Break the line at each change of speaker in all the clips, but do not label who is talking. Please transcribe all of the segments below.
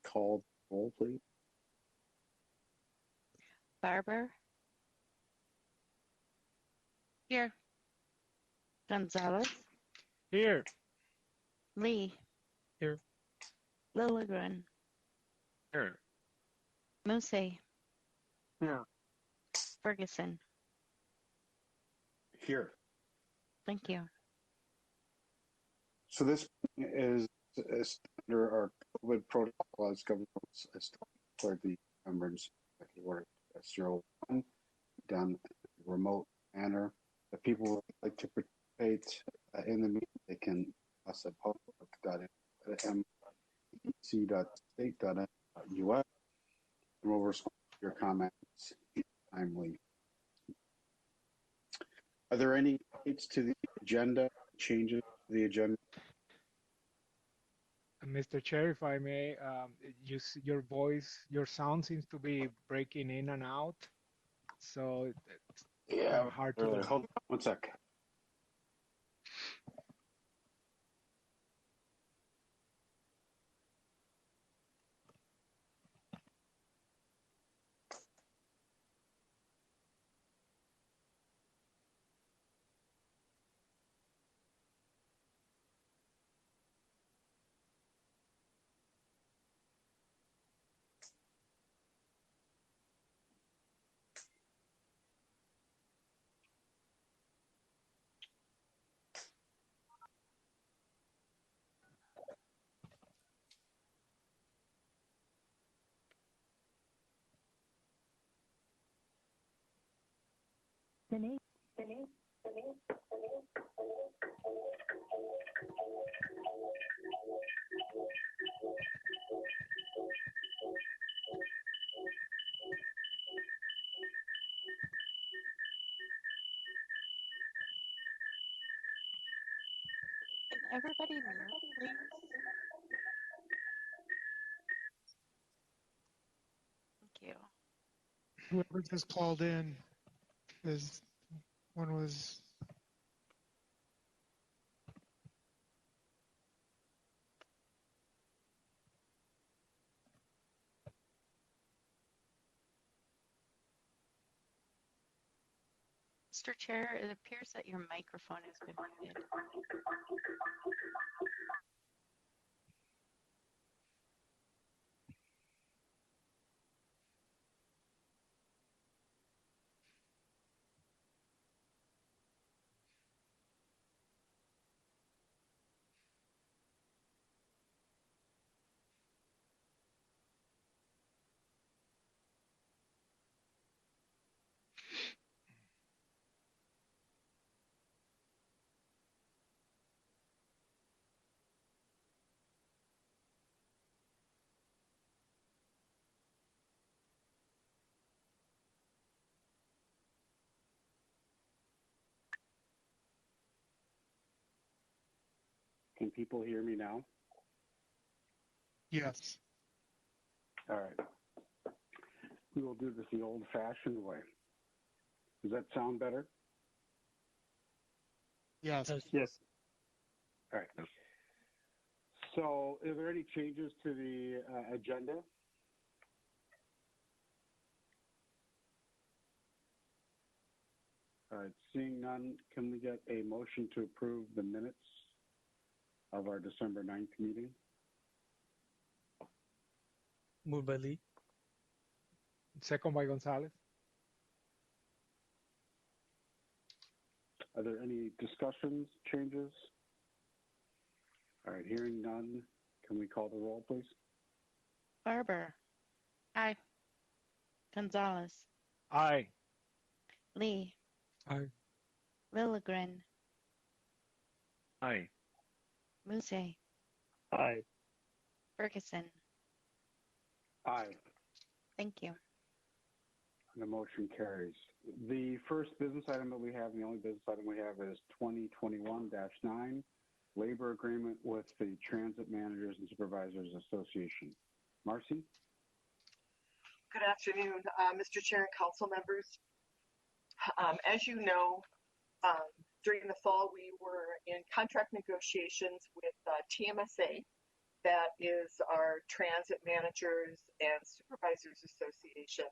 Call the roll, please.
Barber.
Here.
Gonzalez.
Here.
Lee.
Here.
Lilligren.
Here.
Muse.
Here.
Ferguson.
Here.
Thank you.
So this is under our COVID protocol as government has declared the emergency order 01 done in a remote manner. If people would like to participate in the meeting, they can us at public.mec.state.us, and we'll respond to your comments timely. Are there any updates to the agenda, changes to the agenda?
Mr. Chair, if I may, your voice, your sound seems to be breaking in and out, so it's hard to.
Hold on one sec.
Can everybody mute, please? Thank you.
Whoever just called in, is one was.
Mr. Chair, it appears that your microphone has been muted.
Can people hear me now?
Yes.
All right. We will do this the old-fashioned way. Does that sound better?
Yes.
Yes.
All right. So, are there any changes to the agenda? All right. Seeing none, can we get a motion to approve the minutes of our December 9th meeting?
Moved by Lee.
Second by Gonzalez.
Are there any discussions, changes? All right. Hearing none, can we call the roll, please?
Barber.
Aye.
Gonzalez.
Aye.
Lee.
Aye.
Lilligren.
Aye.
Muse.
Aye.
Ferguson.
Aye.
Thank you.
The motion carries. The first business item that we have, and the only business item we have, is 2021-9, labor agreement with the Transit Managers and Supervisors Association. Marcy?
Good afternoon, Mr. Chair and council members. As you know, during the fall, we were in contract negotiations with TMSA That is our Transit Managers and Supervisors Association,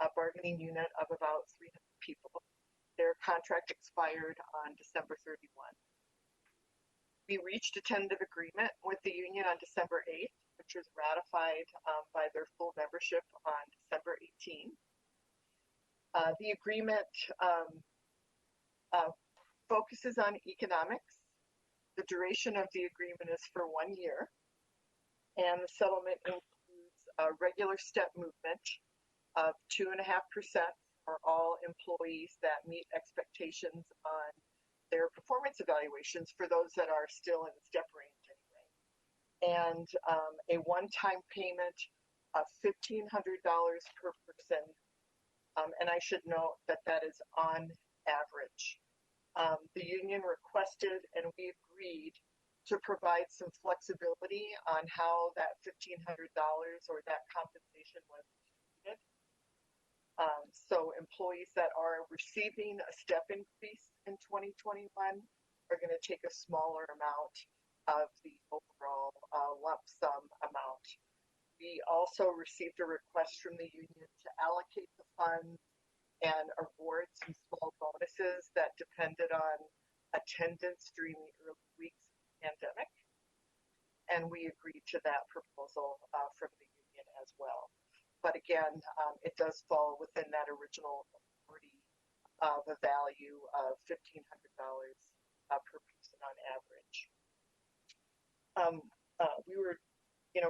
a bargaining unit of about 300 people. Their contract expired on December 31. We reached a tentative agreement with the union on December 8th, which was ratified by their full membership on December 18th. The agreement focuses on economics. The duration of the agreement is for 1 year, and the settlement includes a regular step movement of 2.5% for all employees that meet expectations on their performance evaluations, for those that are still in the step range anyway, and a one-time payment of $1,500 per person, and I should note that that is on average. The union requested and we agreed to provide some flexibility on how that $1,500 or that compensation was distributed. So employees that are receiving a step increase in 2021 are going to take a smaller amount of the overall lump sum amount. We also received a request from the union to allocate the funds and award some small bonuses that depended on attendance during the early weeks of the pandemic. And we agreed to that proposal from the union as well. But again, it does fall within that original authority of a value of $1,500 per person on average. We were,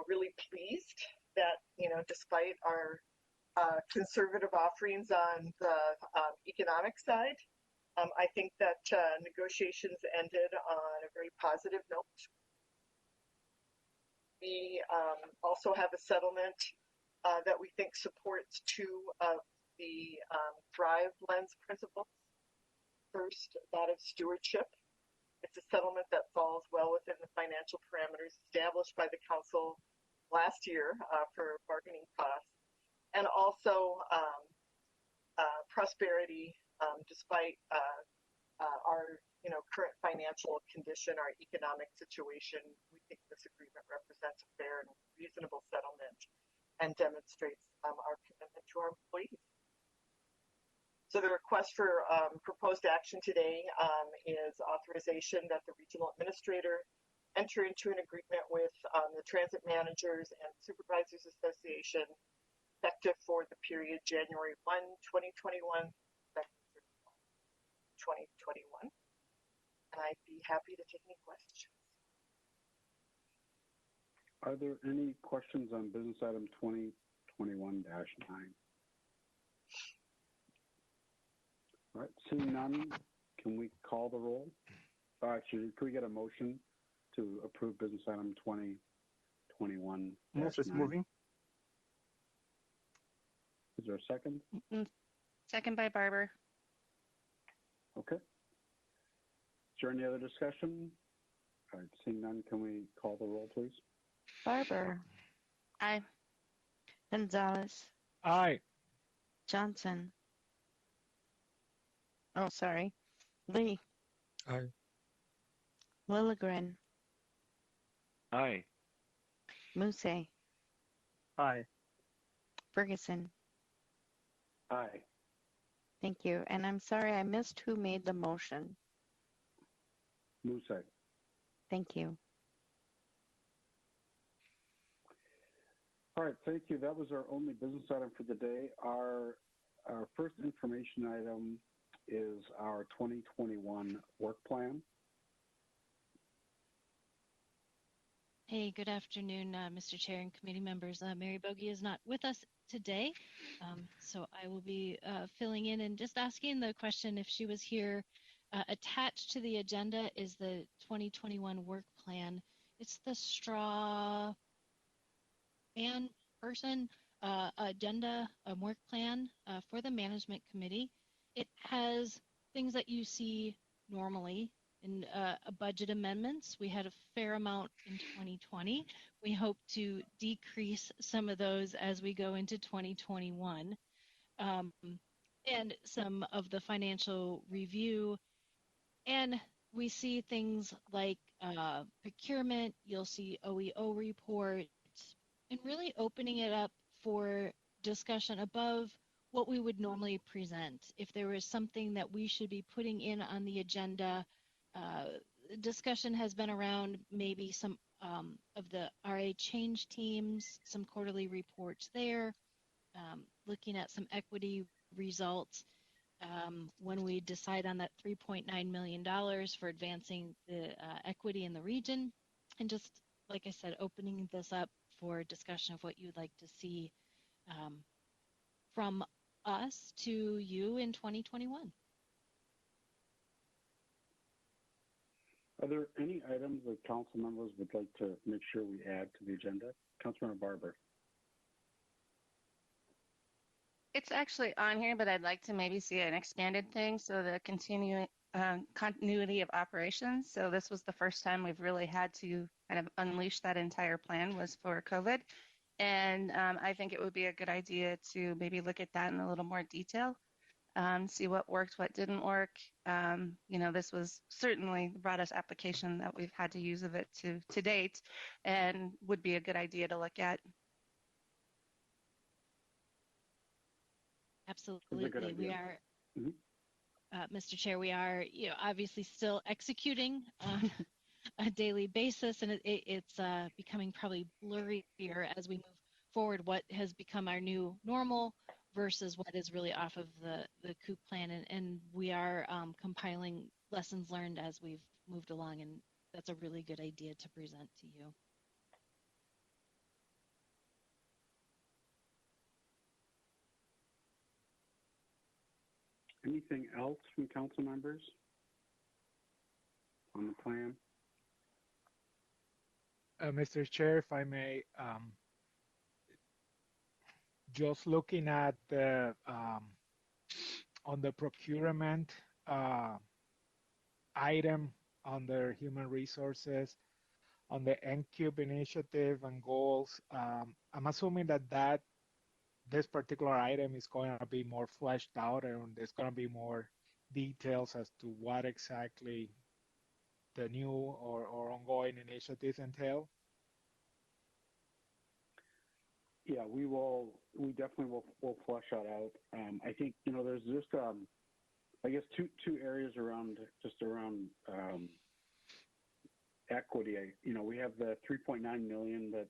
really pleased that, despite our conservative offerings on the economic side, I think that negotiations ended on a very positive note. We also have a settlement that we think supports two of the Thrive Lens principles. First, that of stewardship. It's a settlement that falls well within the financial parameters established by the council last year for bargaining costs, and also prosperity, despite our current financial condition, our economic situation. We think this agreement represents a fair and reasonable settlement and demonstrates our commitment to our employees. So the request for proposed action today is authorization that the regional administrator enter into an agreement with the Transit Managers and Supervisors Association effective for the period January 1, 2021, 2021. And I'd be happy to take any questions.
Are there any questions on business item 2021-9? All right, seeing none, can we call the roll? Actually, can we get a motion to approve business item 2021-9?
Moses moving.
Is there a second?
Second by Barber.
Okay. Is there any other discussion? All right, seeing none, can we call the roll, please?
Barber.
Aye.
Gonzalez.
Aye.
Johnson. Oh, sorry. Lee.
Aye.
Lilligren.
Aye.
Muse.
Aye.
Ferguson.
Aye.
Thank you. And I'm sorry I missed who made the motion.
Muse.
Thank you.
All right, thank you. That was our only business item for the day. Our first information item is our 2021 work plan.
Hey, good afternoon, Mr. Chair and committee members. Mary Bogie is not with us today, so I will be filling in and just asking the question if she was here. Attached to the agenda is the 2021 work plan. It's the straw man person agenda work plan for the management committee. It has things that you see normally in budget amendments. We had a fair amount in 2020. We hope to decrease some of those as we go into 2021. And some of the financial review. And we see things like procurement, you'll see OEO reports, and really opening it up for discussion above what we would normally present. If there was something that we should be putting in on the agenda, uh, discussion has been around maybe some of the RA change teams, some quarterly reports there, looking at some equity results when we decide on that $3.9 million for advancing the equity in the region. And just, like I said, opening this up for discussion of what you'd like to see um, from us to you in 2021.
Are there any items that council members would like to make sure we add to the agenda? Councilmember Barber.
It's actually on here, but I'd like to maybe see an expanded thing. So the continuing continuity of operations. So this was the first time we've really had to kind of unleash that entire plan was for COVID. And I think it would be a good idea to maybe look at that in a little more detail, see what worked, what didn't work. This was certainly the broadest application that we've had to use of it to date and would be a good idea to look at.
Absolutely. We are,
Mm-hmm.
Mr. Chair, we are obviously still executing on a daily basis, and it's becoming probably blurrier as we move forward what has become our new normal versus what is really off of the COOP plan. And we are compiling lessons learned as we've moved along, and that's a really good idea to present to you.
Anything else from council members on the plan?
Mr. Chair, if I may, just looking at the on the procurement item under human resources, on the NCUBE initiative and goals, I'm assuming that this particular item is going to be more fleshed out and there's going to be more details as to what exactly the new or ongoing initiatives entail.
Yeah, we definitely will flesh that out. I think, there's just, I guess, two areas around equity. We have the 3.9 million that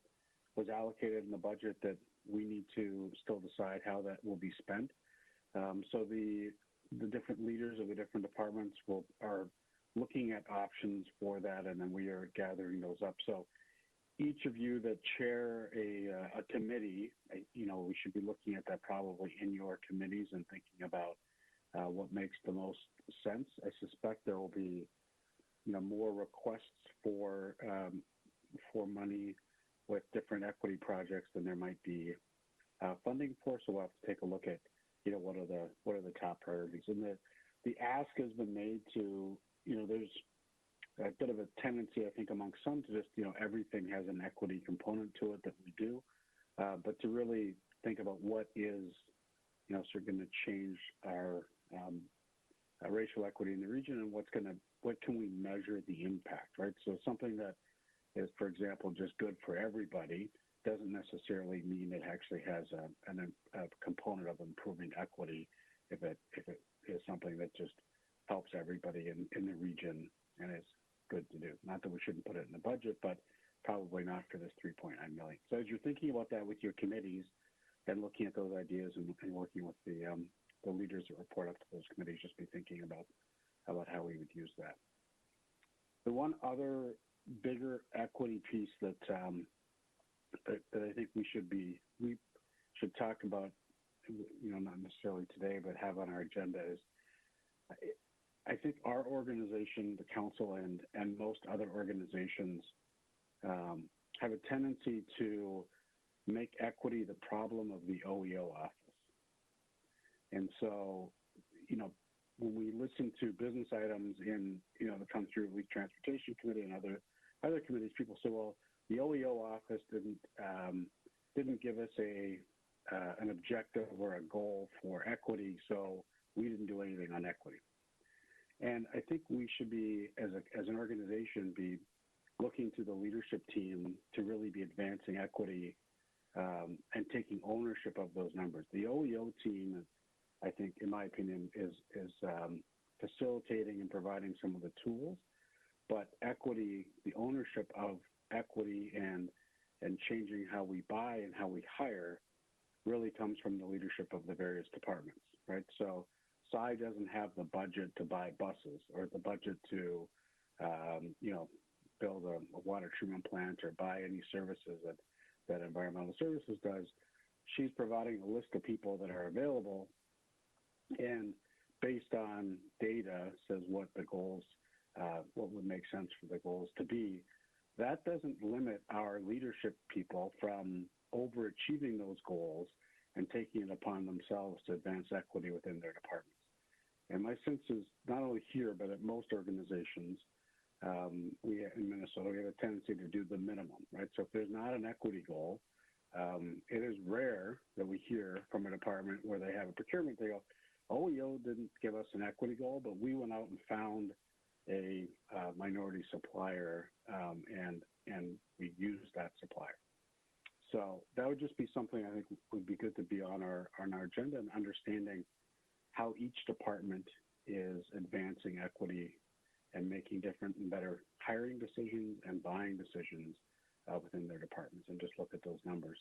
was allocated in the budget that we need to still decide how that will be spent. So the different leaders of the different departments are looking at options for that, and then we are gathering those up. So each of you that chair a committee, we should be looking at that probably in your committees and thinking about what makes the most sense. I suspect there will be, more requests for money with different equity projects than there might be funding for. So we'll have to take a look at, what are the top priorities. And the ask has been made to, there's a bit of a tendency, I think, among some to just, everything has an equity component to it that we do, but to really think about what is, sort of going to change our racial equity in the region and what can we measure the impact, right? So something that is, for example, just good for everybody doesn't necessarily mean it actually has a component of improving equity if it is something that just helps everybody in the region and is good to do. Not that we shouldn't put it in the budget, but probably not for this 3.9 million. So as you're thinking about that with your committees and looking at those ideas and working with the leaders that report up to those committees, just be thinking about how we would use that. The one other bigger equity piece that I think we should talk about, not necessarily today, but have on our agenda is, I think our organization, the council, and most other organizations have a tendency to make equity the problem of the OEO office. And so, when we listen to business items that come through the Transportation Committee and other committees, people say, well, the OEO office didn't give us an objective or a goal for equity, so we didn't do anything on equity. And I think we should be, as an organization, be looking to the leadership team to really be advancing equity and taking ownership of those numbers. The OEO team, I think, in my opinion, is facilitating and providing some of the tools, but equity, the ownership of equity and changing how we buy and how we hire really comes from the leadership of the various departments, right? So SI doesn't have the budget to buy buses or the budget to, build a water treatment plant or buy any services that environmental services does. She's providing a list of people that are available and based on data says what the goals, what would make sense for the goals to be. That doesn't limit our leadership people from overachieving those goals and taking it upon themselves to advance equity within their departments. And my sense is not only here, but at most organizations, we in Minnesota, we have a tendency to do the minimum, right? So if there's not an equity goal, it is rare that we hear from a department where they have a procurement, they go, OEO didn't give us an equity goal, but we went out and found a minority supplier and we used that supplier. So that would just be something I think would be good to be on our agenda and understanding how each department is advancing equity and making different and better hiring decisions and buying decisions within their departments, and just look at those numbers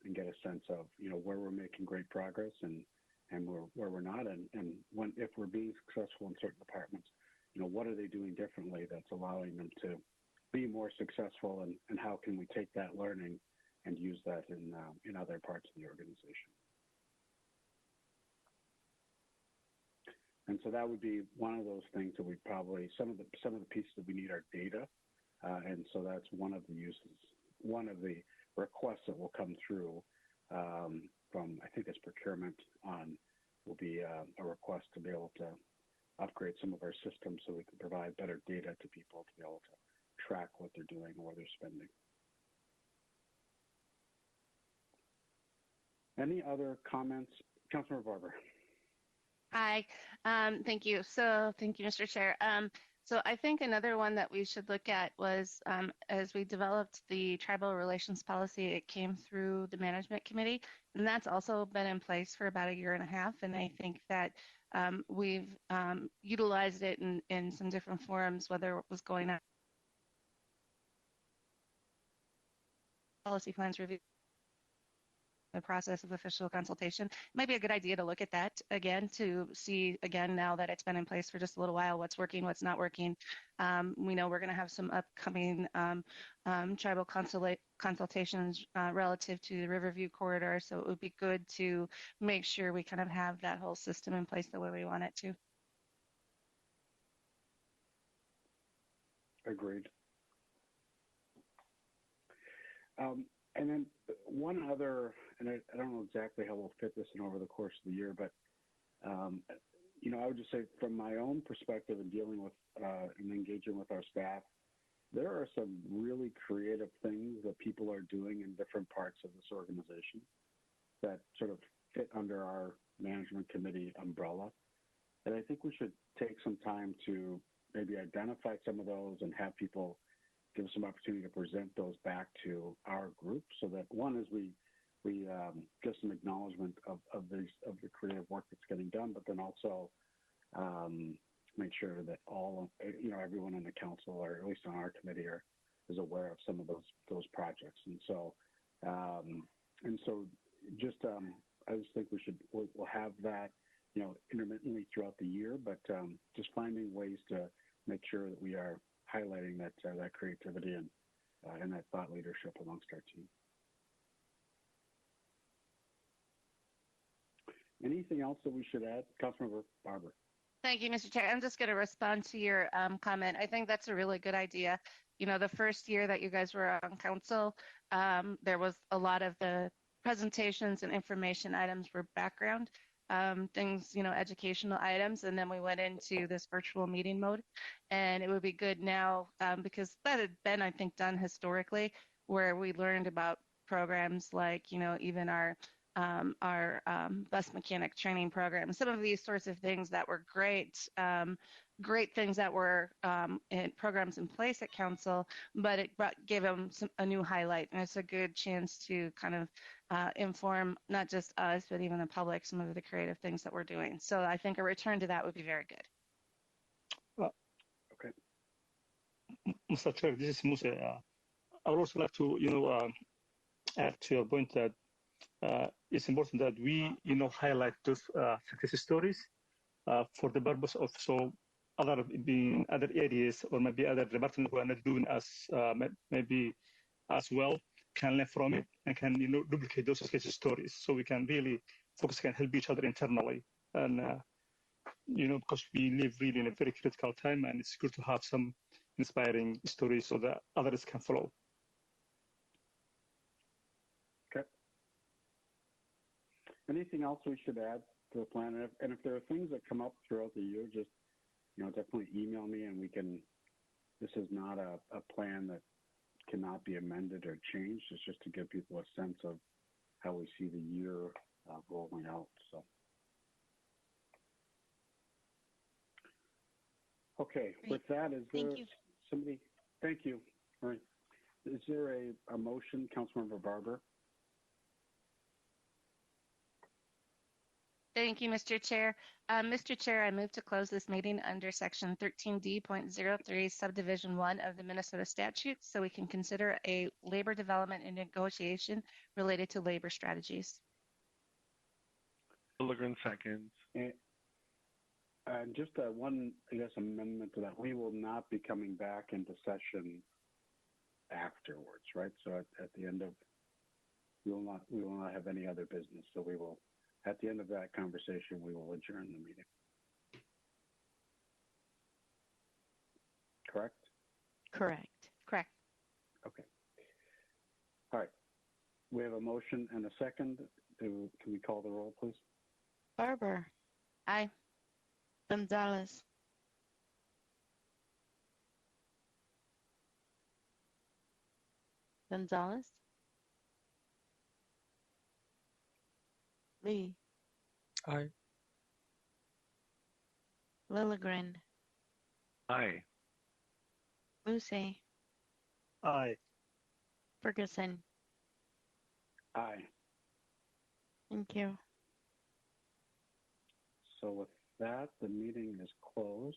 and get a sense of where we're making great progress and where we're not, and when if we're being successful in certain departments, what are they doing differently that's allowing them to be more successful, and how can we take that learning and use that in other parts of the organization. And so that would be one of those things that we probably, some of the pieces that we need are data. And so that's one of the uses, one of the requests that will come through from, I think it's procurement on, will be a request to be able to upgrade some of our systems so we can provide better data to people to be able to track what they're doing and where they're spending. Any other comments? Councilmember Barber.
Hi, thank you. So thank you, Mr. Chair. So I think another one that we should look at was as we developed the tribal relations policy, it came through the management committee, and that's also been in place for about 1.5 years. And I think that we've utilized it in some different forums, whether it was going on policy plans review, the process of official consultation. It might be a good idea to look at that again to see, again, now that it's been in place for just a little while, what's working, what's not working. We know we're going to have some upcoming tribal consultations relative to the Riverview corridor, so it would be good to make sure we kind of have that whole system in place the way we want it to.
Agreed. And then one other, and I don't know exactly how we'll fit this in over the course of the year, but, I would just say from my own perspective in dealing with and engaging with our staff, there are some really creative things that people are doing in different parts of this organization that sort of fit under our management committee umbrella. And I think we should take some time to maybe identify some of those and have people give us some opportunity to present those back to our group, so that one is we get some acknowledgement of the creative work that's getting done, but then also make sure that everyone in the council, or at least on our committee, is aware of some of those projects. And so just I just think we'll have that intermittently throughout the year, but just finding ways to make sure that we are highlighting that creativity and that thought leadership amongst our team. Anything else that we should add? Councilmember Barber.
Thank you, Mr. Chair. I'm just going to respond to your comment. I think that's a really good idea. The first year that you guys were on council, there was a lot of the presentations and information items were background things, educational items, and then we went into this virtual meeting mode. And it would be good now because that had been, I think, done historically, where we learned about programs like, even our bus mechanic training program, some of these sorts of things that were great great things that were in programs in place at council, but it gave them a new highlight, and it's a good chance to kind of inform not just us, but even the public some of the creative things that we're doing. So I think a return to that would be very good.
Okay.
Mr. Chair, this is Musa. I would also like to, add to your point that it's important that we, highlight those success stories for the purpose of so other areas or maybe other departments who are not doing as maybe as well can learn from it and can duplicate those success stories so we can really focus and help each other internally and because we live really in a very critical time and it's good to have some inspiring stories so that others can follow.
Okay. Anything else we should add to the plan? And if there are things that come up throughout the year, just definitely email me and we can. This is not a plan that cannot be amended or changed. It's just to give people a sense of how we see the year rolling out. So, okay.
Great.
With that, is there
Thank you.
somebody? Thank you. All right. Is there a motion, Councilmember Barber?
Thank you, Mr. Chair. Mr. Chair, I move to close this meeting under Section 13D.03, Subdivision 1 of the Minnesota statutes so we can consider a labor development and negotiation related to labor strategies.
Pilgrim seconds.
And just one, I guess, amendment to that. We will not be coming back into session afterwards, right? So at the end of, we will not have any other business. So we will, at the end of that conversation, we will adjourn the meeting. Correct?
Correct.
Correct.
Okay. All right. We have a motion and a second. Can we call the roll, please?
Barber,
Aye.
Gonzalez, Gonzalez, Lee,
Aye.
Lilligren,
Aye.
Lucy,
Aye.
Ferguson.
Aye.
Thank you.
So with that, the meeting is closed.